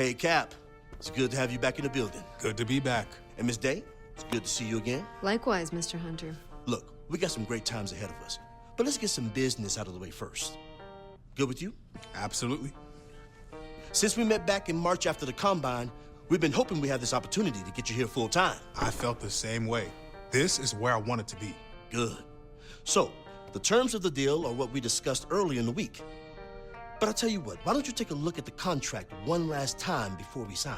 Hey, Cap. It's good to have you back in the building. Good to be back. And Miss Day, it's good to see you again. Likewise, Mr. Hunter. Look, we got some great times ahead of us, but let's get some business out of the way first. Good with you? Absolutely. Since we met back in March after the Combine, we've been hoping we have this opportunity to get you here full time. I felt the same way. This is where I wanted to be. Good. So, the terms of the deal are what we discussed earlier in the week. But I'll tell you what, why don't you take a look at the contract one last time before we sign?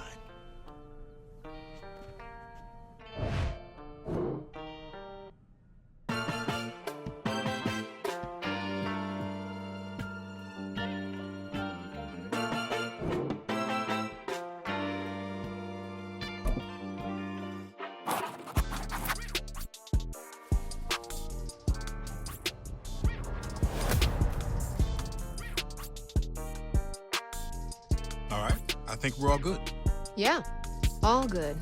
All right, I think we're all good. Yeah, all good.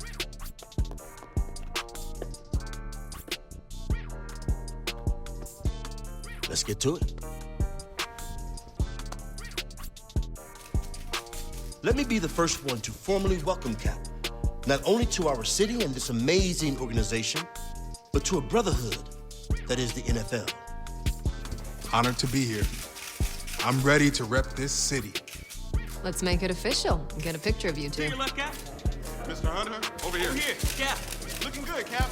Let's get to it. Let me be the first one to formally welcome Cap, not only to our city and this amazing organization, but to a brotherhood that is the NFL. Honored to be here. I'm ready to rep this city. Let's make it official and get a picture of you two. Take your left, Cap. Mr. Hunter, over here. Over here, Cap. Looking good, Cap.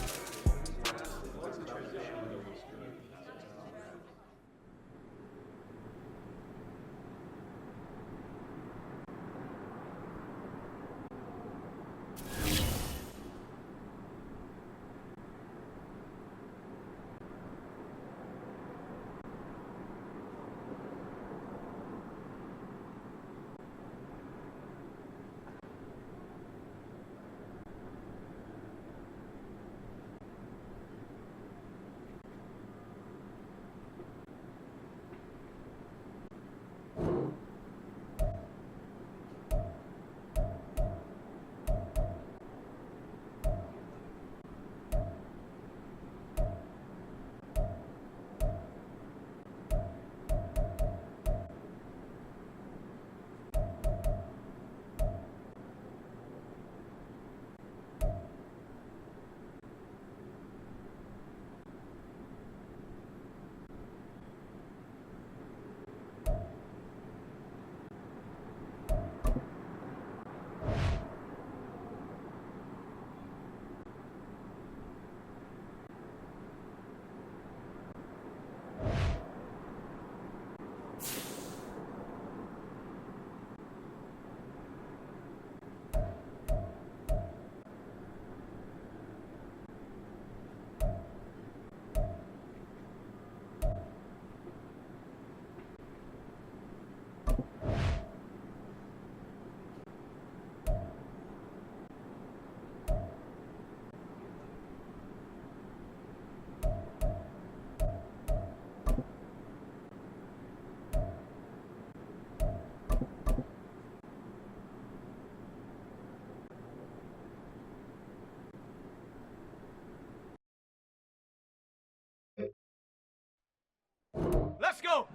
Let's go.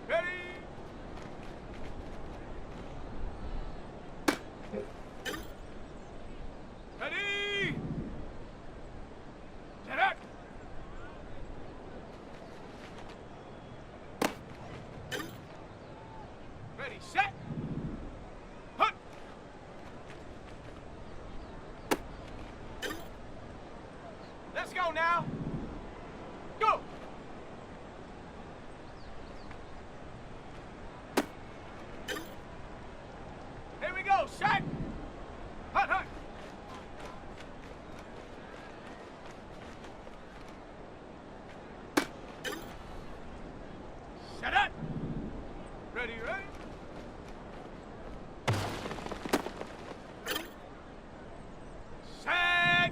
Ready? Ready? Set up. Ready, set. Hunt. Let's go now. Go. Here we go. Set. Hunt, hunt. Set up. Ready, ready. Set.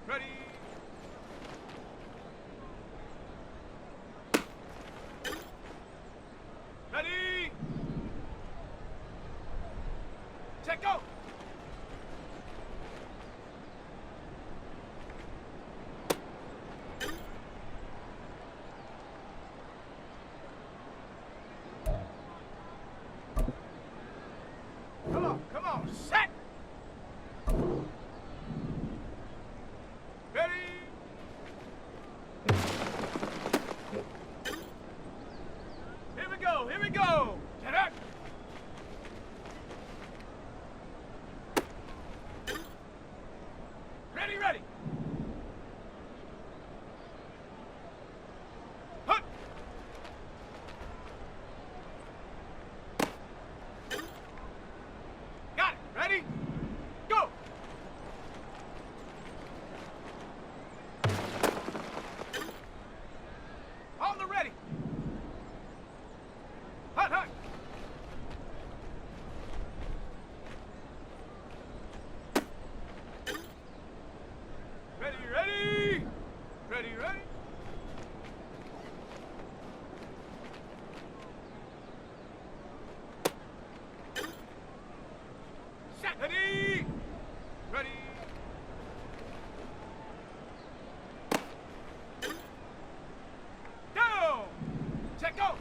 Ready. Ready, ready. Hut. Got it. Ready? Go. On the ready. Hut, hut. Ready, ready. Ready, ready. Set. Ready. Ready. Go. Check go.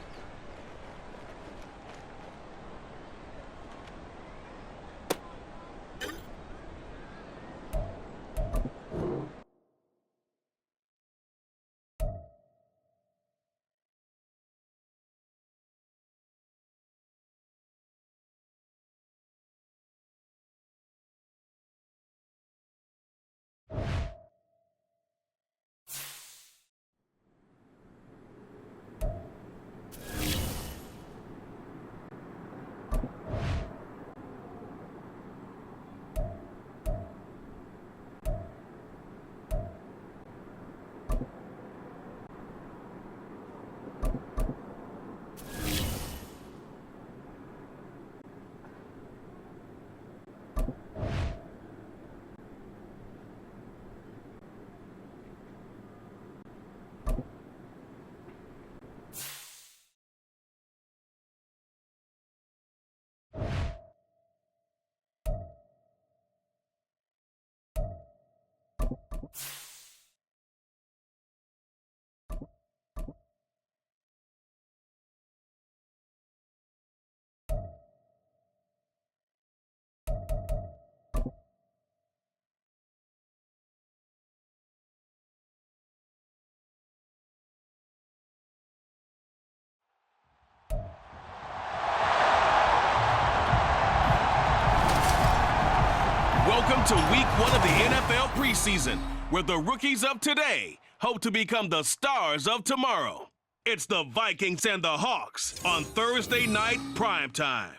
Welcome to week 1 of the NFL preseason, where the rookies of today hope to become the stars of tomorrow. It's the Vikings and the Hawks on Thursday night primetime.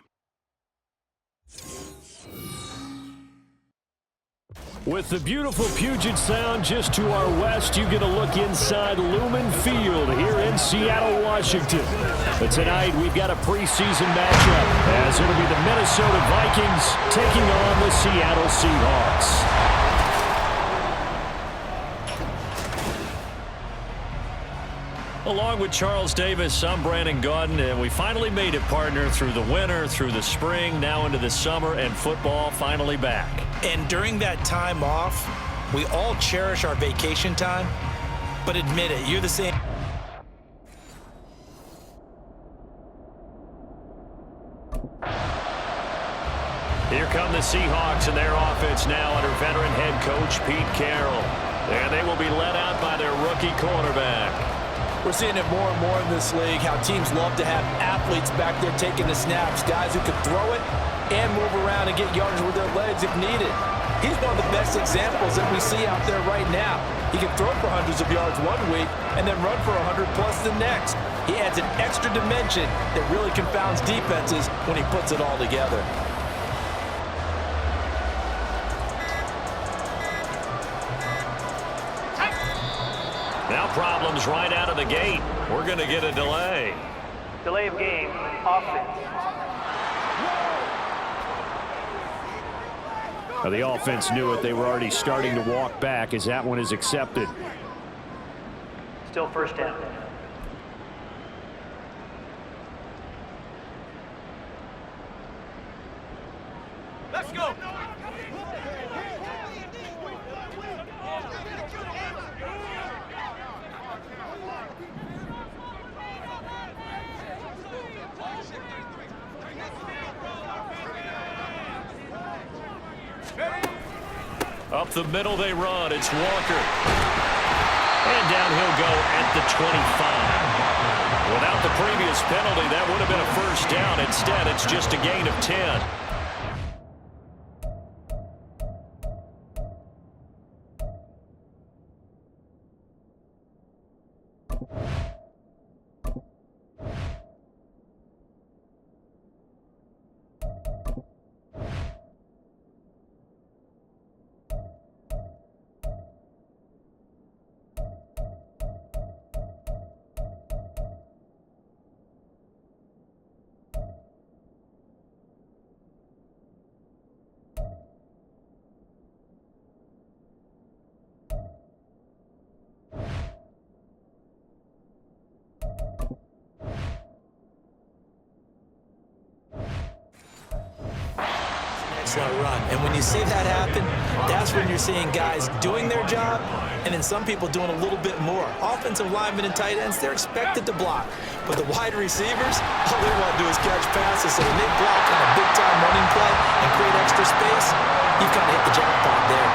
With the beautiful Puget Sound just to our west, you get a look inside Lumen Field here in Seattle, Washington. But tonight, we've got a preseason matchup, as it'll be the Minnesota Vikings taking on the Seattle Seahawks. Along with Charles Davis, I'm Brandon Gaudin, and we finally made it, partner, through the winter, through the spring, now into the summer, and football finally back. And during that time off, we all cherish our vacation time, but admit it, you're the same. Here come the Seahawks and their offense now under veteran head coach Pete Carroll. And they will be led out by their rookie quarterback. We're seeing it more and more in this league, how teams love to have athletes back there taking the snaps, guys who can throw it and move around and get yardage with their legs if needed. He's one of the best examples that we see out there right now. He can throw for hundreds of yards one week and then run for 100+ the next. He adds an extra dimension that really confounds defenses when he puts it all together. Now problems right out of the gate. We're going to get a delay. Delay of game, offense. Now, the offense knew it. They were already starting to walk back as that one is accepted. Still first down. Let's go. Up the middle they run. It's Walker. And down he'll go at the 25. Without the previous penalty, that would have been a first down. Instead, it's just a gain of 10. excellent run. And when you see that happen, that's when you're seeing guys doing their job and then some people doing a little bit more. Offensive linemen and tight ends, they're expected to block. But the wide receivers, all they want to do is catch passes. So when they block on a big-time running play and create extra space, you've kind of hit the jackpot there.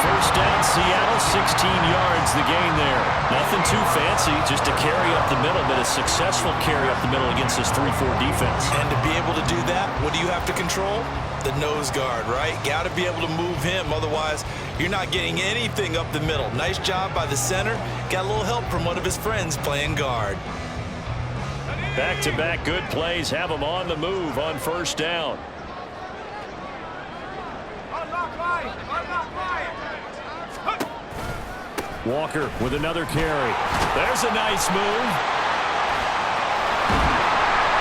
First down, Seattle, 16 yards, the gain there. Nothing too fancy, just a carry up the middle, but a successful carry up the middle against this 3-4 defense. And to be able to do that, what do you have to control? The nose guard, right? Got to be able to move him, otherwise you're not getting anything up the middle. Nice job by the center. Got a little help from one of his friends playing guard. Back-to-back good plays have him on the move on first down. Walker with another carry. There's a nice move.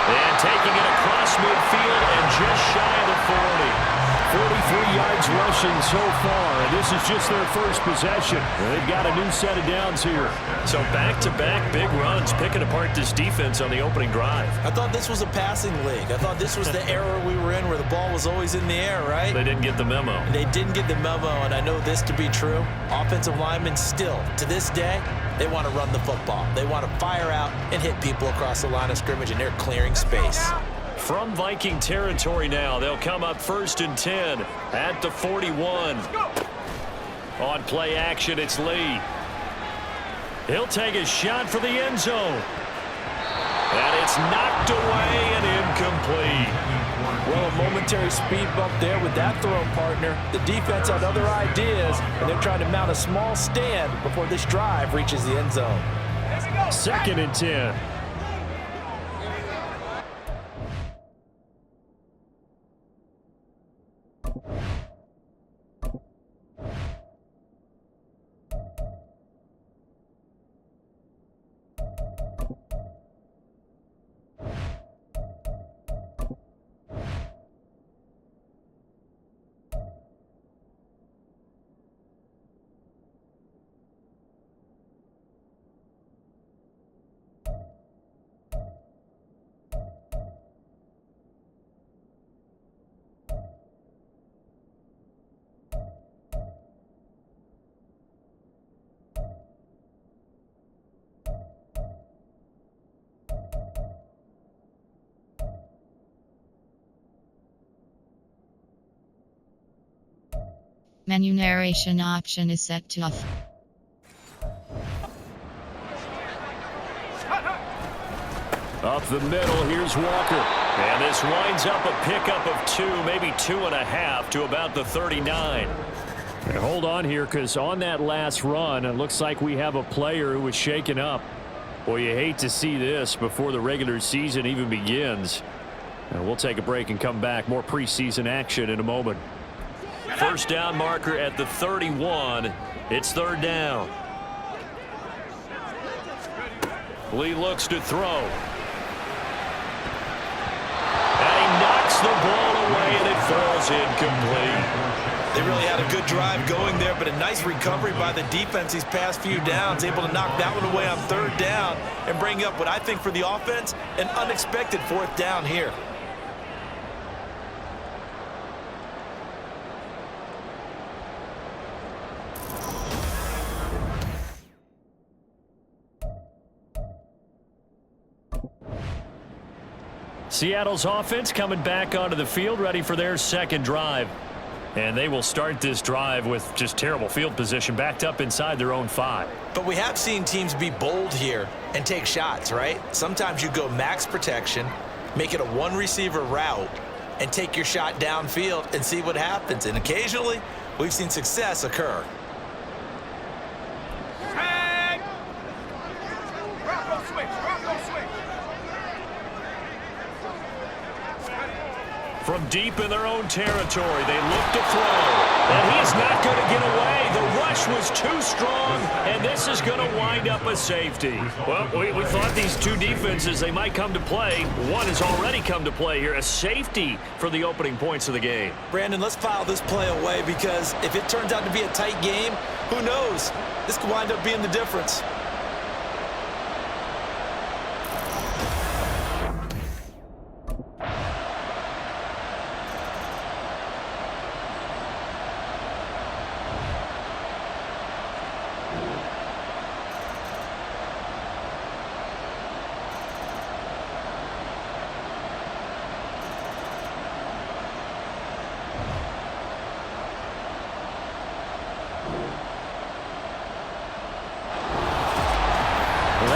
And taking it across midfield and just shy of the 40. 43 yards rushing so far, and this is just their first possession. They've got a new set of downs here. So back-to-back big runs, picking apart this defense on the opening drive. I thought this was a passing league. I thought this was the era we were in where the ball was always in the air, right? They didn't get the memo. They didn't get the memo, and I know this to be true. Offensive linemen still, to this day, they want to run the football. They want to fire out and hit people across the line of scrimmage, and they're clearing space. From Viking territory now, they'll come up 1st and 10 at the 41. On play action, it's Lee. He'll take a shot for the end zone. And it's knocked away and incomplete. Well, a momentary speed bump there with that throw partner. The defense had other ideas, and they're trying to mount a small stand before this drive reaches the end zone. 2nd and 10. Menu narration option is set to off. Up the middle, here's Walker. And this winds up a pickup of 2, maybe 2.5 to about the 39. And hold on here, because on that last run, it looks like we have a player who was shaken up. Boy, you hate to see this before the regular season even begins. And we'll take a break and come back. More preseason action in a moment. First down marker at the 31. It's 3rd down. Lee looks to throw. And he knocks the ball away, and it falls incomplete. They really had a good drive going there, but a nice recovery by the defense these past few downs, able to knock that one away on 3rd down and bring up what I think for the offense, an unexpected 4th down here. Seattle's offense coming back onto the field, ready for their 2nd drive. And they will start this drive with just terrible field position, backed up inside their own 5. But we have seen teams be bold here and take shots, right? Sometimes you go max protection, make it a one-receiver route, and take your shot downfield and see what happens. And occasionally, we've seen success occur. From deep in their own territory, they look to throw. And he's not going to get away. The rush was too strong, and this is going to wind up a safety. Well, we thought these two defenses, they might come to play. One has already come to play here, a safety for the opening points of the game. Brandon, let's file this play away, because if it turns out to be a tight game, who knows? This could wind up being the difference.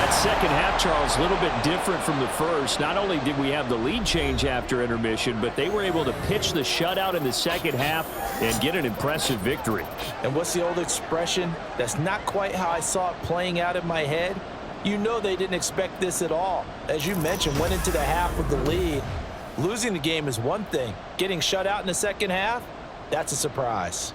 That second half, Charles, a little bit different from the first. Not only did we have the lead change after intermission, but they were able to pitch the shutout in the second half and get an impressive victory. And what's the old expression? That's not quite how I saw it playing out in my head. You know they didn't expect this at all. As you mentioned, went into the half with the lead. Losing the game is one thing. Getting shut out in the second half, that's a surprise.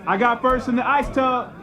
I got first in the ice tub.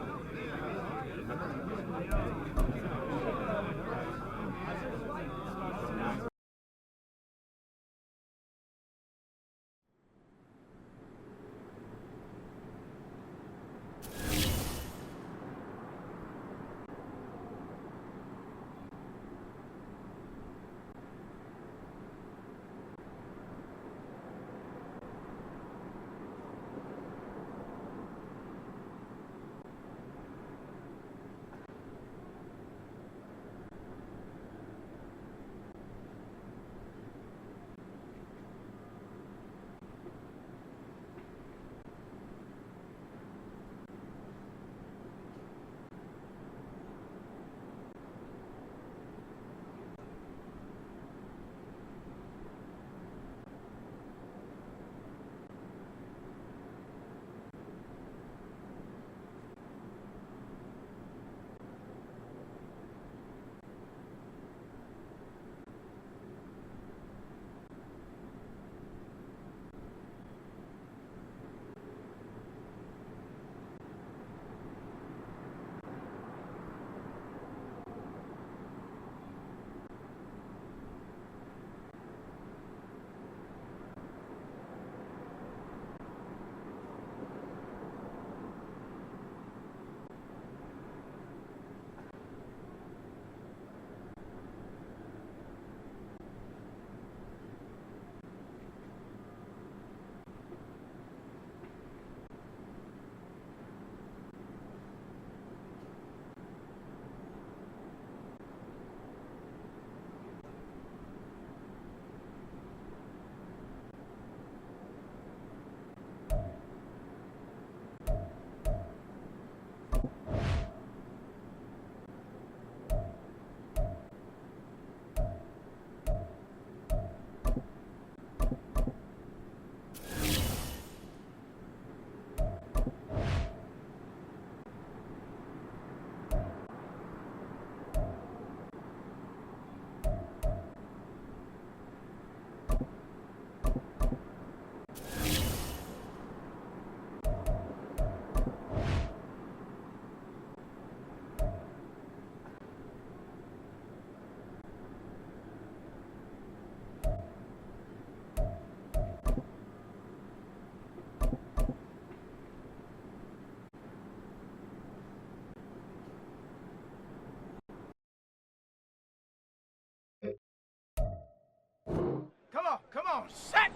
Come on, set!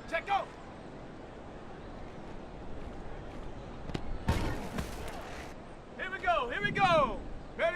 Check go! Here we go! Ready?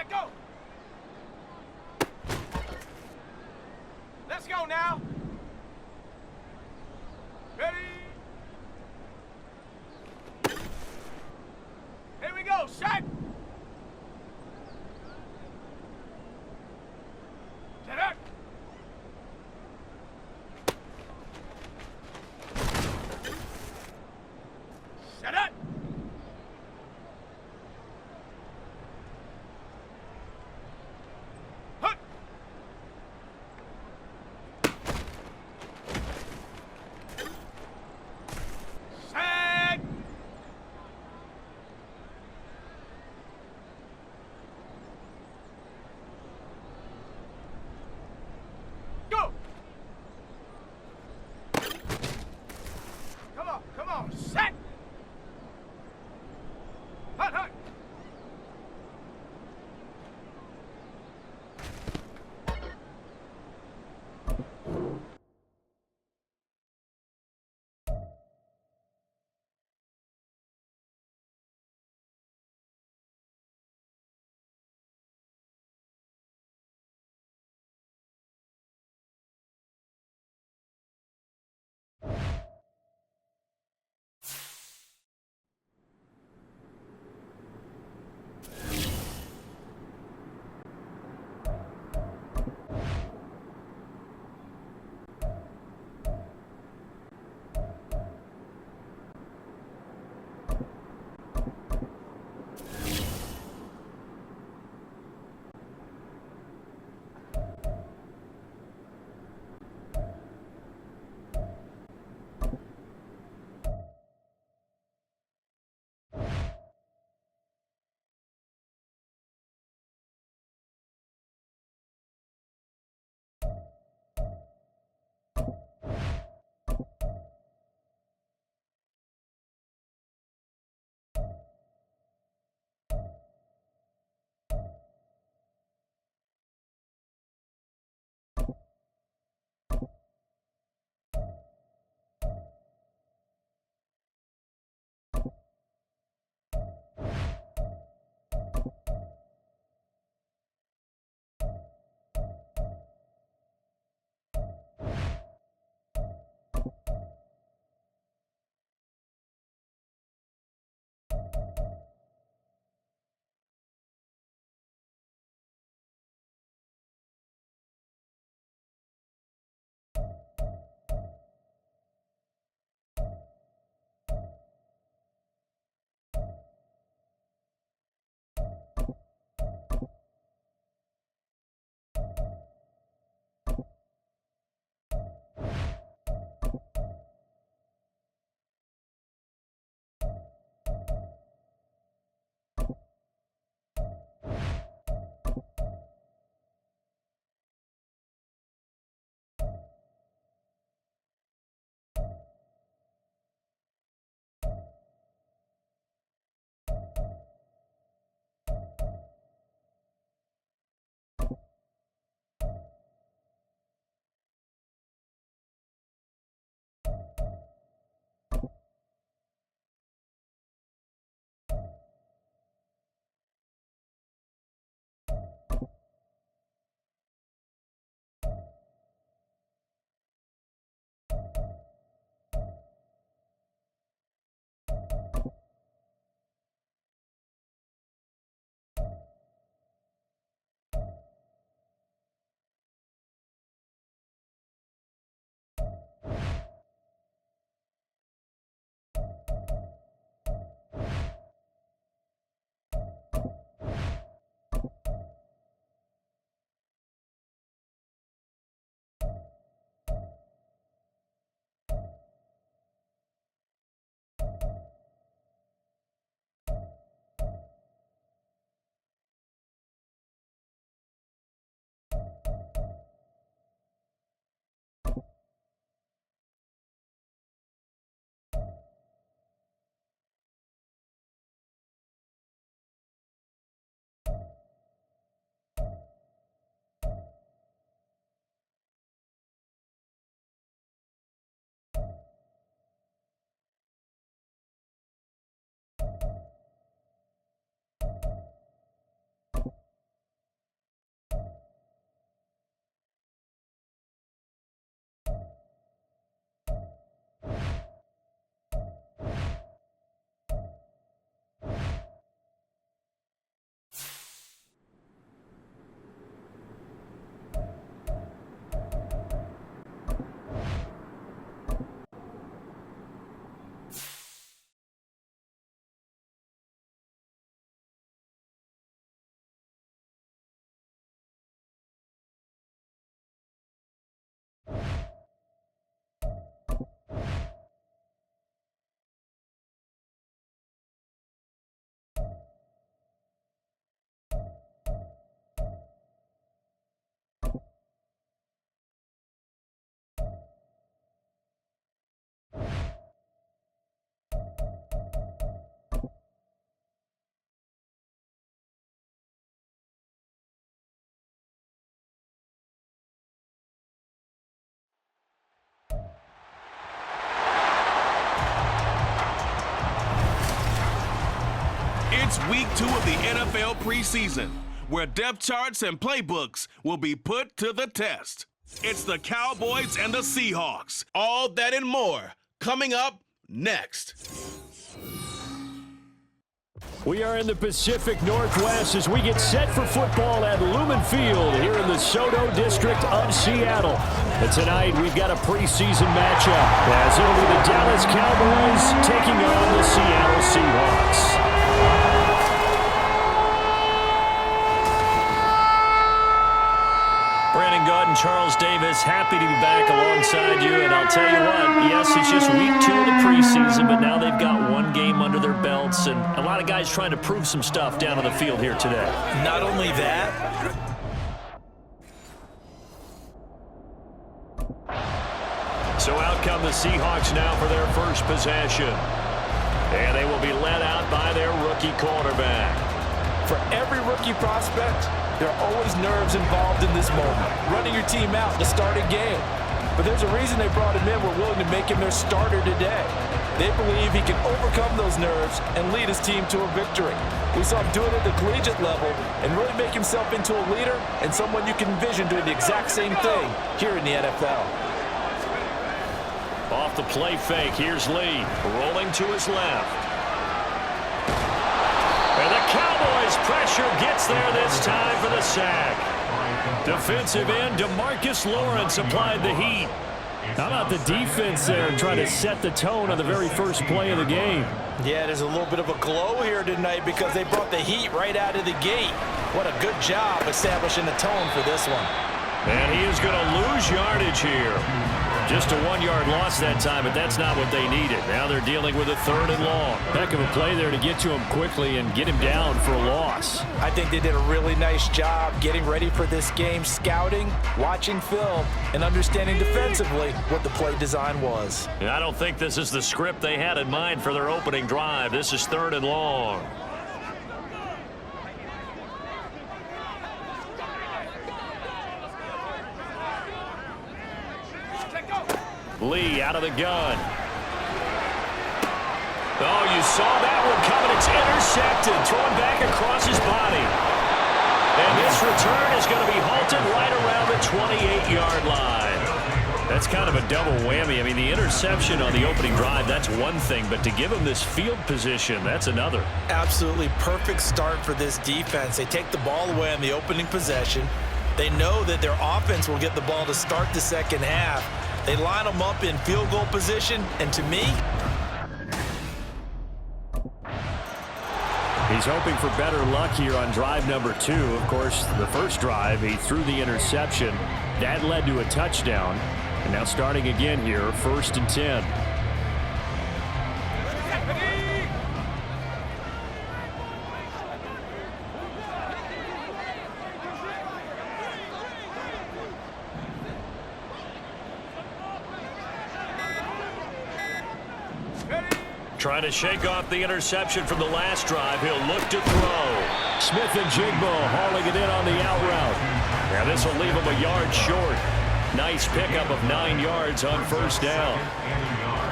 Shaq, go! Let's go now. Ready? Here we go, Shaq! Set up! Set up! Hut! It's week 2 of the NFL preseason, where depth charts and playbooks will be put to the test. It's the Cowboys and the Seahawks. All that and more coming up next. We are in the Pacific Northwest as we get set for football at Lumen Field here in the Soto District of Seattle. And tonight we've got a preseason matchup as it'll be the Dallas Cowboys taking on the Seattle Seahawks. Brandon Gaud and Charles Davis, happy to be back alongside you. And I'll tell you what, yes, it's just week 2 of the preseason, but now they've got one game under their belts, and a lot of guys trying to prove some stuff down on the field here today. Not only that, so out come the Seahawks now for their first possession. And they will be led out by their rookie quarterback. for every rookie prospect, there are always nerves involved in this moment. Running your team out to start a game. But there's a reason they brought him in. We're willing to make him their starter today. They believe he can overcome those nerves and lead his team to a victory. We saw him do it at the collegiate level and really make himself into a leader and someone you can envision doing the exact same thing here in the NFL. Off the play fake, here's Lee, rolling to his left. And the Cowboys pressure gets there this time for the sack. Defensive end DeMarcus Lawrence applied the heat. How about the defense there trying to set the tone on the very first play of the game? Yeah, there's a little bit of a glow here tonight because they brought the heat right out of the gate. What a good job establishing the tone for this one. And he is going to lose yardage here. Just a 1-yard loss that time, but that's not what they needed. Now they're dealing with a 3rd and long. Heck of a play there to get to him quickly and get him down for a loss. I think they did a really nice job getting ready for this game, scouting, watching film, and understanding defensively what the play design was. And I don't think this is the script they had in mind for their opening drive. This is 3rd and long. Lee out of the gun. Oh, you saw that one coming. It's intercepted. Thrown back across his body. And this return is going to be halted right around the 28-yard line. That's kind of a double whammy. I mean, the interception on the opening drive, that's one thing. But to give him this field position, that's another. Absolutely perfect start for this defense. They take the ball away on the opening possession. They know that their offense will get the ball to start the second half. They line them up in field goal position, and to me, he's hoping for better luck here on drive number 2. Of course, the first drive, he threw the interception. That led to a touchdown. And now starting again here, 1st and 10. Trying to shake off the interception from the last drive. He'll look to throw. Smith and Jigbo hauling it in on the out route. Now this will leave him a yard short. Nice pickup of 9 yards on 1st down.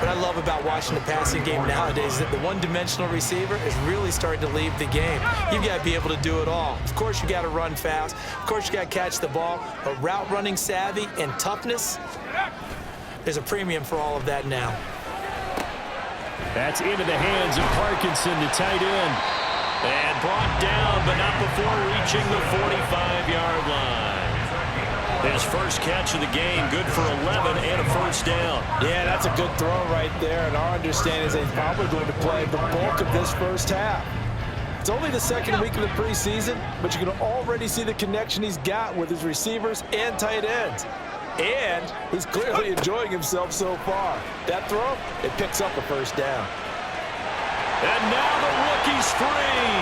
What I love about watching the passing game nowadays is that the one-dimensional receiver is really starting to leave the game. You've got to be able to do it all. Of course, you got to run fast. Of course, you got to catch the ball. But route running savvy and toughness, there's a premium for all of that now. That's into the hands of Parkinson, the tight end. And brought down, but not before reaching the 45-yard line. His first catch of the game, good for 11 and a 1st down. Yeah, that's a good throw right there. And our understanding is he's probably going to play the bulk of this first half. It's only the 2nd week of the preseason, but you can already see the connection he's got with his receivers and tight ends. And he's clearly enjoying himself so far. That throw, it picks up a 1st down. And now the rookie's free.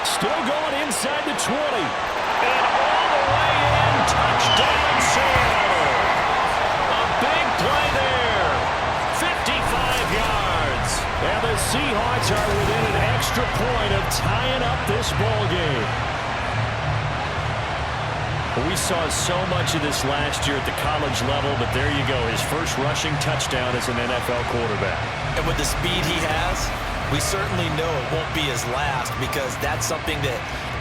Still going inside the 20. And all the way in, touchdown Seattle. A big play there. 55 yards. And the Seahawks are within an extra point of tying up this ball game. We saw so much of this last year at the college level, but there you go. His first rushing touchdown as an NFL quarterback. And with the speed he has, We certainly know it won't be his last because that's something that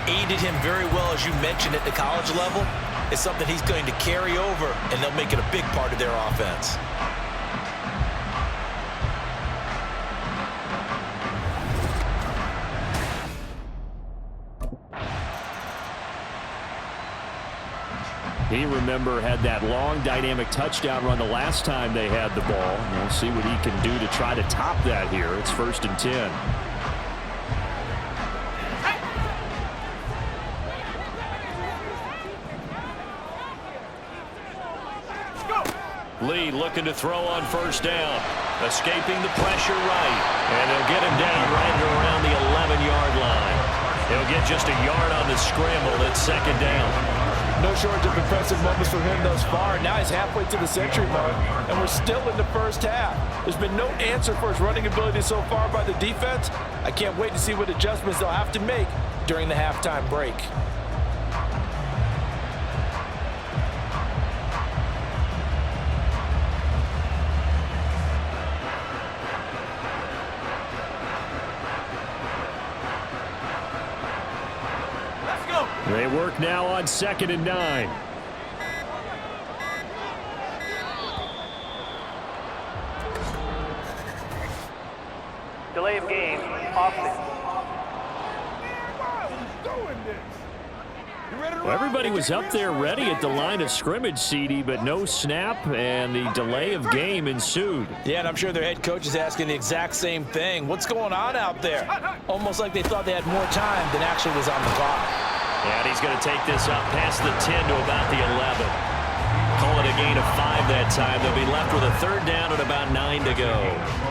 aided him very well, as you mentioned, at the college level. It's something he's going to carry over, and they'll make it a big part of their offense. He, remember, had that long dynamic touchdown run the last time they had the ball. We'll see what he can do to try to top that here. It's 1st and 10. Lee looking to throw on 1st down. Escaping the pressure right. And they'll get him down right around the 11-yard line. He'll get just a yard on the scramble. It's 2nd down. No shortage of impressive moments for him thus far. Now he's halfway to the century mark, and we're still in the first half. There's been no answer for his running ability so far by the defense. I can't wait to see what adjustments they'll have to make during the halftime break. They work now on 2nd and 9. Delay of game, offense. Well, everybody was up there ready at the line of scrimmage, CD, but no snap, and the delay of game ensued. Yeah, and I'm sure their head coach is asking the exact same thing. What's going on out there? Almost like they thought they had more time than actually was on the clock. And he's going to take this up past the 10 to about the 11. Call it a gain of 5 that time. They'll be left with a 3rd down and about 9 to go.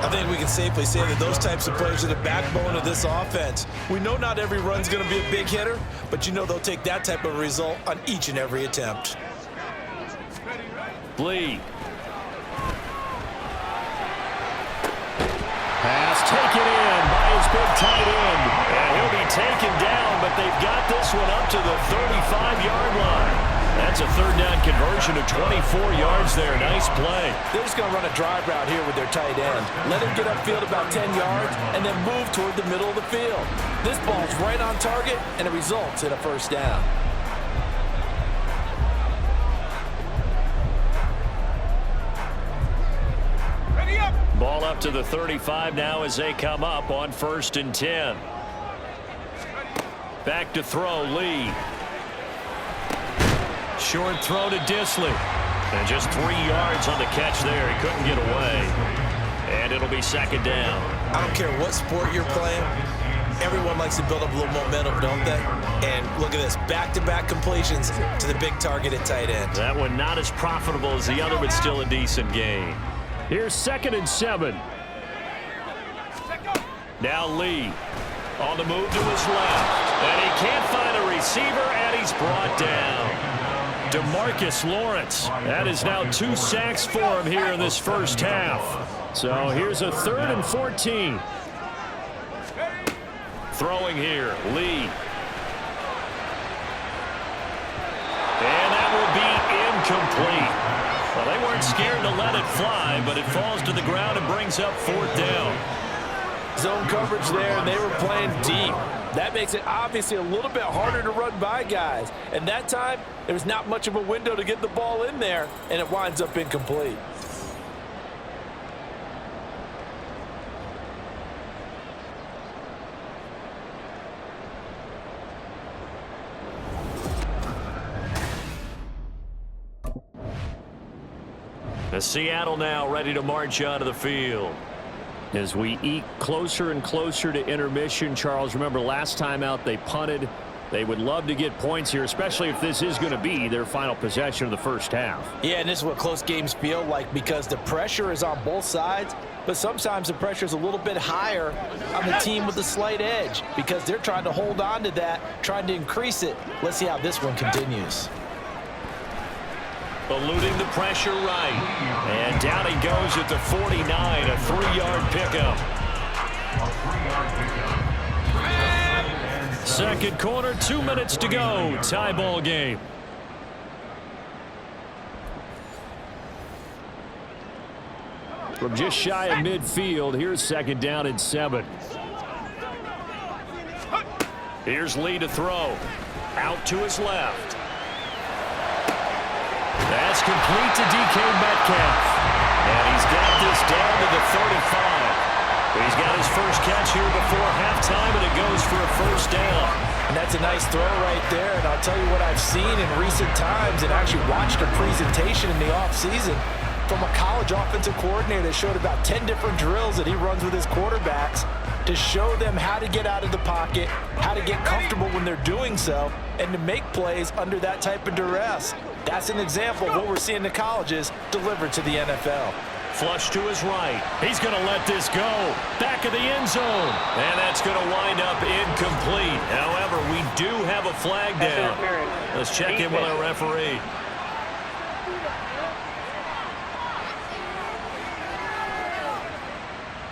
I think we can safely say that those types of plays are the backbone of this offense. We know not every run's going to be a big hitter, but you know they'll take that type of result on each and every attempt. Lee. Pass taken in by his big tight end. And he'll be taken down, but they've got this one up to the 35-yard line. That's a 3rd down conversion of 24 yards there. Nice play. They're just going to run a drive route here with their tight end. Let him get upfield about 10 yards and then move toward the middle of the field. This ball's right on target, and it results in a 1st down. Ball up to the 35 now as they come up on 1st and 10. Back to throw, Lee. Short throw to Disley. And just 3 yards on the catch there. He couldn't get away. And it'll be 2nd down. I don't care what sport you're playing. Everyone likes to build up a little momentum, don't they? And look at this. Back-to-back completions to the big target at tight end. That one not as profitable as the other, but still a decent gain. Here's 2nd and 7. Now Lee on the move to his left. And he can't find a receiver, and he's brought down. DeMarcus Lawrence. That is now 2 sacks for him here in this 1st half. So here's a 3rd and 14. Throwing here, Lee. And that will be incomplete. Well, they weren't scared to let it fly, but it falls to the ground and brings up 4th down. Zone coverage there, and they were playing deep. That makes it obviously a little bit harder to run by guys. And that time, there was not much of a window to get the ball in there, and it winds up incomplete. As Seattle now ready to march onto the field. As we eke closer and closer to intermission, Charles, remember last time out they punted. They would love to get points here, especially if this is going to be their final possession of the 1st half. Yeah, and this is what close games feel like because the pressure is on both sides, but sometimes the pressure is a little bit higher on the team with the slight edge because they're trying to hold on to that, trying to increase it. Let's see how this one continues. Eluding the pressure right. And down he goes at the 49, a 3-yard pickup. 2nd quarter, 2 minutes to go. Tie ball game. From just shy of midfield, here's 2nd down and 7. Here's Lee to throw. Out to his left. That's complete to DK Metcalf. And he's got this down to the 35. He's got his first catch here before halftime, and it goes for a first down. And that's a nice throw right there. And I'll tell you what I've seen in recent times and actually watched a presentation in the offseason from a college offensive coordinator that showed about 10 different drills that he runs with his quarterbacks to show them how to get out of the pocket, how to get comfortable when they're doing so, and to make plays under that type of duress. That's an example of what we're seeing in the colleges delivered to the NFL. Flush to his right. He's going to let this go. Back of the end zone. And that's going to wind up incomplete. However, we do have a flag down. Let's check in with our referee.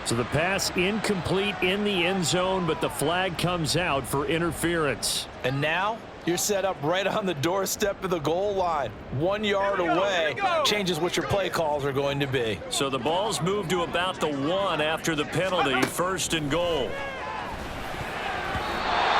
So the pass incomplete in the end zone, but the flag comes out for interference. And now you're set up right on the doorstep of the goal line. 1 yard away changes what your play calls are going to be. So the ball's moved to about the 1 after the penalty, first and goal.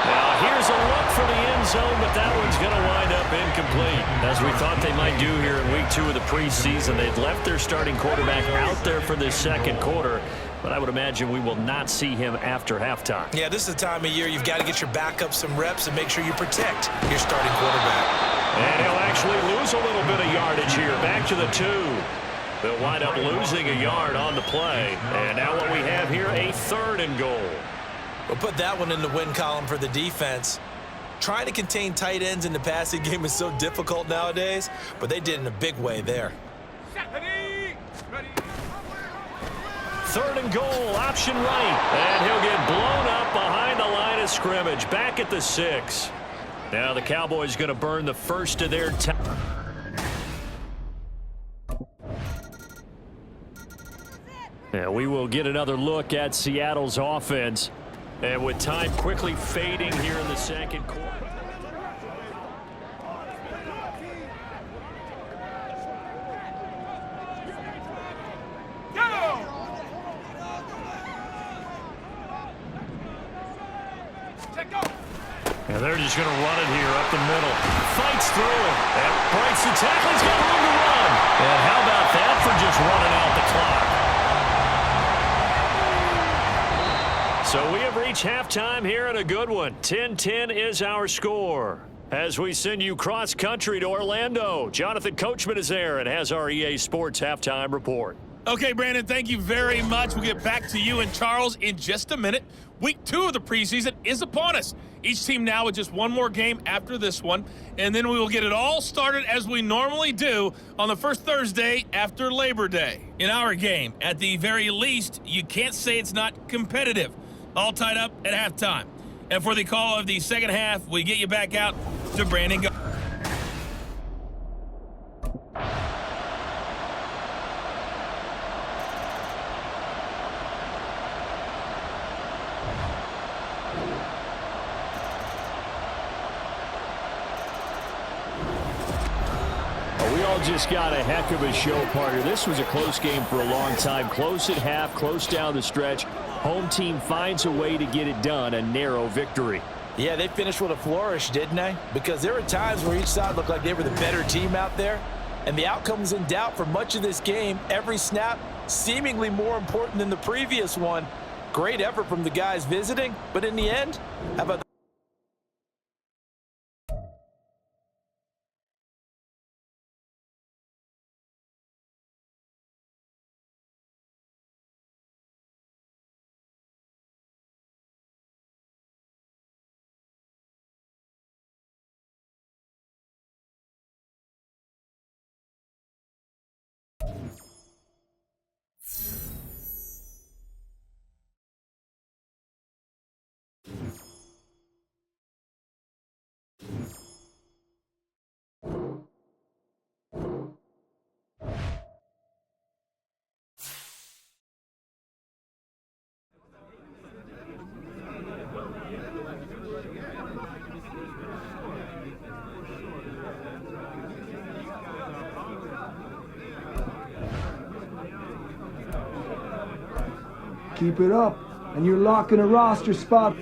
Now here's a look for the end zone, but that one's going to wind up incomplete. As we thought they might do here in week 2 of the preseason, they've left their starting quarterback out there for this second quarter. But I would imagine we will not see him after halftime. Yeah, this is the time of year you've got to get your backup some reps and make sure you protect your starting quarterback. And he'll actually lose a little bit of yardage here. Back to the 2. They'll wind up losing a yard on the play. And now what we have here, a 3rd and goal. We'll put that one in the win column for the defense. Trying to contain tight ends in the passing game is so difficult nowadays, but they did in a big way there. 3rd and goal, option right. And he'll get blown up behind the line of scrimmage. Back at the 6. Now the Cowboys going to burn the first of their time. Now we will get another look at Seattle's offense. And with time quickly fading here in the second quarter. And they're just going to run it here up the middle. Fights through it. And breaks the tackle. He's got room to run. And how about that for just running out the clock? So we have reached halftime here in a good one. 10-10 is our score. As we send you cross-country to Orlando, Jonathan Coachman is there and has our EA Sports halftime report. Okay, Brandon, thank you very much. We'll get back to you and Charles in just a minute. Week 2 of the preseason is upon us. Each team now with just one more game after this one, and then we will get it all started as we normally do on the first Thursday after Labor Day. In our game, at the very least, you can't say it's not competitive. All tied up at halftime. And for the call of the second half, we get you back out to Brandon. We all just got a heck of a show, partner. This was a close game for a long time. Close at half, close down the stretch. Home team finds a way to get it done, a narrow victory. Yeah, they finished with a flourish, didn't they? Because there were times where each side looked like they were the better team out there, and the outcome was in doubt for much of this game. Every snap seemingly more important than the previous one. Great effort from the guys visiting, but in the end, how about keep it up, and you're locking a roster spot.